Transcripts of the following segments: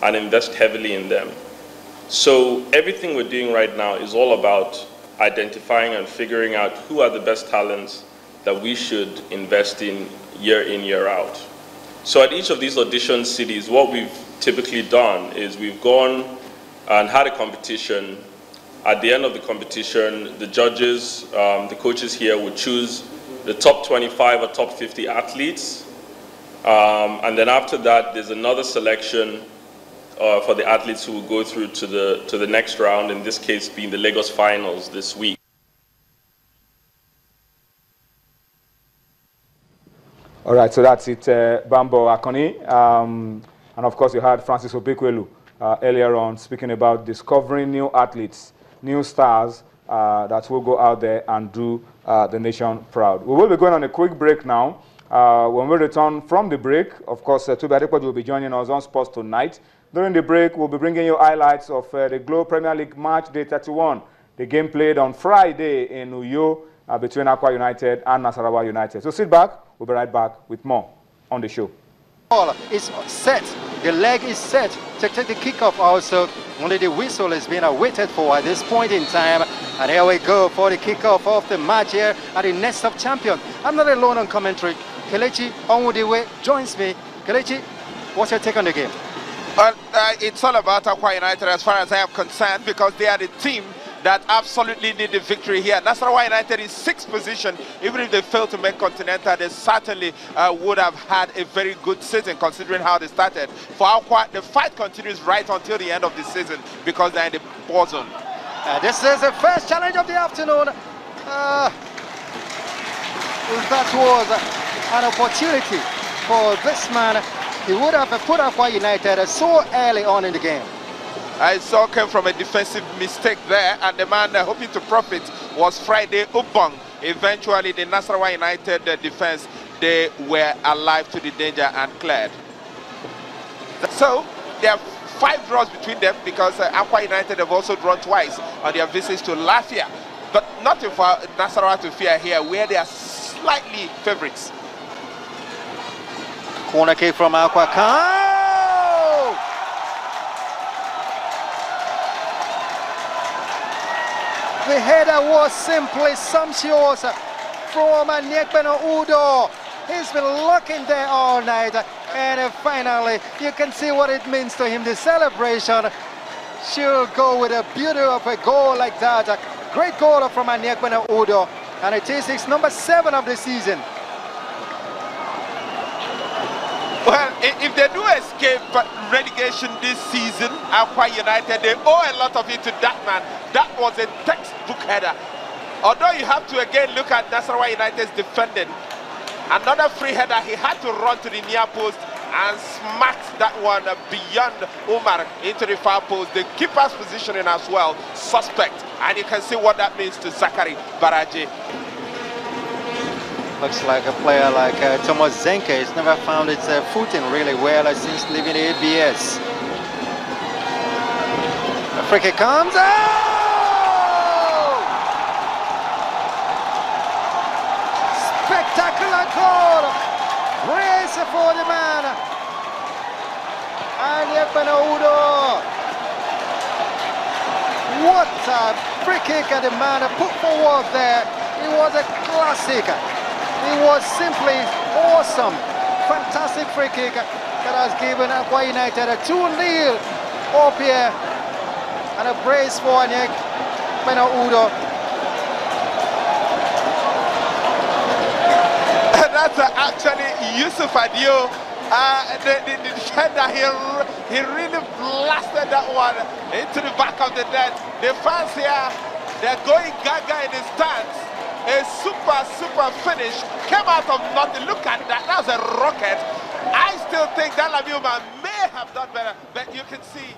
and invest heavily in them. So everything we're doing right now is all about identifying and figuring out who are the best talents that we should invest in, year out. So at each of these audition cities, what we've typically done is we've gone and had a competition. At the end of the competition, the judges, the coaches here would choose the top 25 or top 50 athletes. And then after that, there's another selection for the athletes who will go through to the next round, in this case being the Lagos finals this week. All right, so that's it, Bambo Akoni. And of course, you heard Francis Obekwelu earlier on speaking about discovering new athletes, new stars that will go out there and do the nation proud. We will be going on a quick break now. When we return from the break, of course, Tobi Adepoju will be joining us on Sports Tonight. During the break, we'll be bringing you highlights of the Globe Premier League match day 31. The game played on Friday in Uyo between Akwa United and Nasarawa United. So sit back. We'll be right back with more on the show. Ball is set. The leg is set to take the kickoff also. Only the whistle is being awaited for at this point in time. And here we go for the kickoff of the match here at the Nest of Champions. I'm not alone on commentary. Kelechi Onwudiwe joins me. Kelechi, what's your take on the game? Well, it's all about Akwa United as far as I am concerned, because they are the team that absolutely need the victory here. Nasarawa United in 6th position. Even if they fail to make Continental, they certainly would have had a very good season considering how they started. For Akwa, the fight continues right until the end of the season because they're in the ball zone. This is the first challenge of the afternoon. That was an opportunity for this man. He would have put Akwa United so early on in the game. I saw came from a defensive mistake there, and the man hoping to profit was Friday Ubong. Eventually, the Nasarawa United defense, they were alive to the danger and cleared. So, there are 5 draws between them because Akwa United have also drawn twice on their visits to Lafia. But nothing for Nasarawa to fear here, where they are slightly favorites. Corner kick from Akwa Khan. The header was simply sumptuous from Nyekbeno Udo. He's been looking there all night, and finally you can see what it means to him. The celebration should go with a beauty of a goal like that. A great goal from Nyekbeno Udo, and it is his number 7 of the season. Well, if they do escape relegation this season, Akwa United, they owe a lot of it to that man. That was a textbook header. Although you have to again look at Nasarawa United's defending. Another free header, he had to run to the near post and smacked that one beyond Umar into the far post. The keeper's positioning as well, suspect. And you can see what that means to Zachary Baraji. Looks like a player like Thomas Zenke has never found its footing really well since leaving the ABS. The free kick comes out! Spectacular goal! Brace for the man! And Nyekbeno Udo! What a free kick and the man put forward there! It was a classic! It was simply awesome. Fantastic free kick that has given Akwa United a 2-0 up here. And a brace for Nyekbeno Udo. That's actually Yusuf Adio. The defender, he really blasted that one into the back of the net. The fans here, they're going gaga in the stands. A super finish came out of nothing. Look at that. That was a rocket. I still think that Laviuma may have done better, but you can see.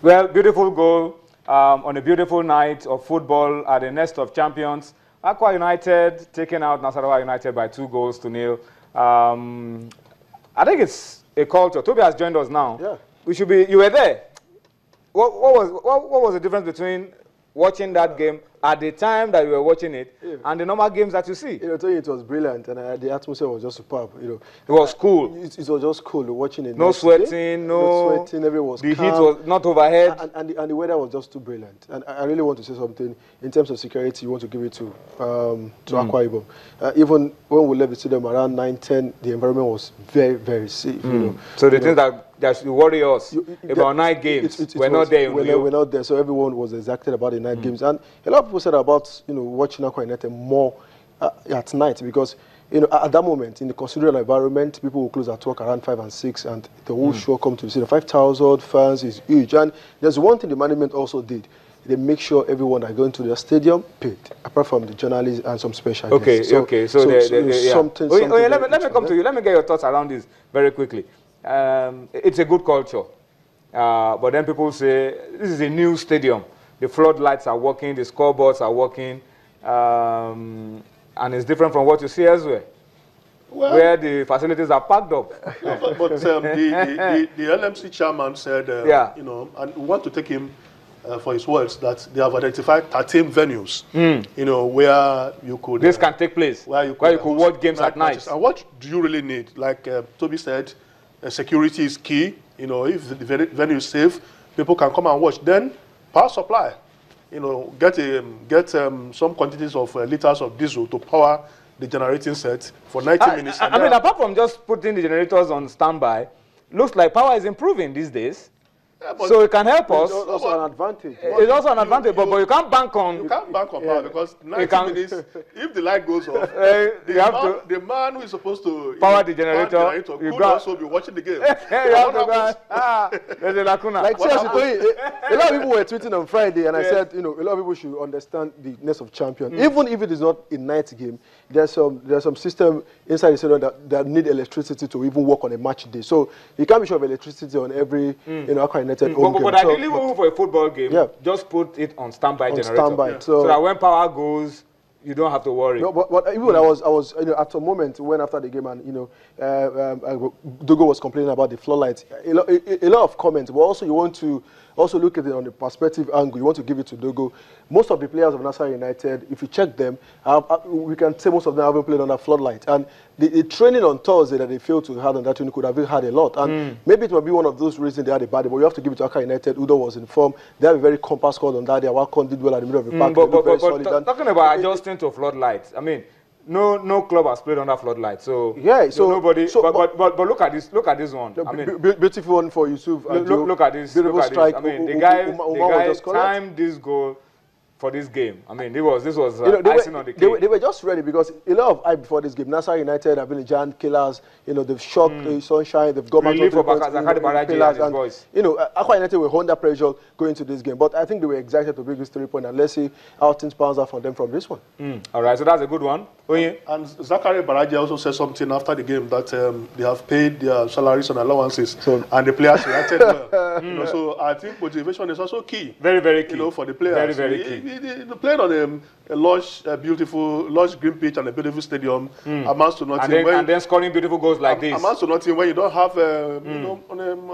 Well, beautiful goal on a beautiful night of football at the Nest of Champions. Akwa United taking out Nasarawa United by 2-0. I think it's a culture. Toby has joined us now. Yeah. We should be. You were there. What was the difference between watching that game at the time that you were watching it and the normal games that you see? You know, I tell you, it was brilliant, and the atmosphere was just superb. You know, it was cool. It was just cool watching it. No sweating, no sweating. Everyone was the calm. heat was not overhead, and the weather was just too brilliant. And I really want to say something in terms of security. You want to give it to Akwa Ibom. Even when we left the stadium around 9:10, the environment was very, very safe. You know, so the things that should worry us about night games, we're not there. We're not there. So everyone was excited about the night games, and a lot of people said about watching Akwa United more at night because at that moment in the considerable environment, people will close at work around 5 and 6, and the whole show come to the city. 5,000 fans is huge, and there's one thing the management also did. They make sure everyone that going to the stadium paid, apart from the journalists and some special guests. So something. Let me come to you. Let me get your thoughts around this very quickly. It's a good culture, but then people say this is a new stadium. The floodlights are working, the scoreboards are working, and it's different from what you see elsewhere, where the facilities are packed up. But the LMC chairman said, and we want to take him for his words, that they have identified 13 venues, where you could... This can take place, where you could watch games at night. And what do you really need? Like Toby said, security is key. If the venue is safe, people can come and watch. Then power supply. Get some quantities of liters of diesel to power the generating set for 90 minutes. I mean, apart from just putting the generators on standby, looks like power is improving these days. Yeah, so it can help us. It's also an advantage. It's also an advantage, but you can't bank on... You can't bank on power because 90 minutes, if the light goes off, the man who is supposed to power the generator could also be watching the game. There's a lacuna. Like seriously, a lot of people were tweeting on Friday, and I said, a lot of people should understand the ness of champion. Even if it is not a night game, there's some system inside the stadium that need electricity to even work on a match day. So you can't be sure of electricity on every But ideally, for a football game, just put it on standby generator. So that when power goes, you don't have to worry. No, but even I was at a moment when after the game and Dogo was complaining about the floodlights. A lot of comments, but also you want to look at it on the perspective angle. You want to give it to Dogo. Most of the players of Nassau United, if you check them, we can say most of them haven't played under floodlight. And the training on Thursday that they failed to have on that training could have had a lot. And maybe it might be one of those reasons they had a bad day. But you have to give it to Accra United. Udo was in form. They have a very compact squad on that day. Wakon did well at the middle of the park. But talking about adjusting to floodlights, I mean, no club has played under floodlights. So nobody. But look at this. Look at this one. I mean, beautiful one for Yusuf. Look at this. Beautiful strike. I mean, the guy timed this goal for this game. I mean, this was icing on the cake. They were just ready because a lot of hype before this game. Nassau United have been giant killers. They've shocked Sunshine. They've gone back to the boys. Accra United were under pressure going to this game, but I think they were excited to bring this 3 points, and let's see how things pans out for them from this one. All right, so that's a good one. And Zachary Baraji also said something after the game that they have paid their salaries and allowances, and the players reacted well. So I think motivation is also key. Very, very key. For the players. Very, very key. They played on a lush, beautiful, lush green pitch and a beautiful stadium. Amounts to nothing. And then scoring beautiful goals like this. Amounts to nothing when you don't have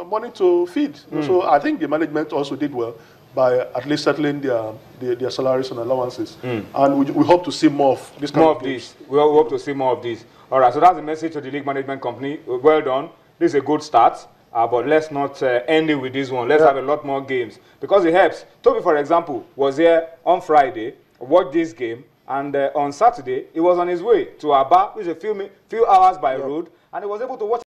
money to feed. So I think the management also did well by at least settling their salaries and allowances. And we hope to see more of this kind of games. We hope to see more of this. All right, so that's the message to the league management company. Well done. This is a good start. But let's not end it with this one. Let's have a lot more games because it helps. Toby, for example, was here on Friday, watched this game, and on Saturday, he was on his way to Aba, which is a few hours by road, and he was able to watch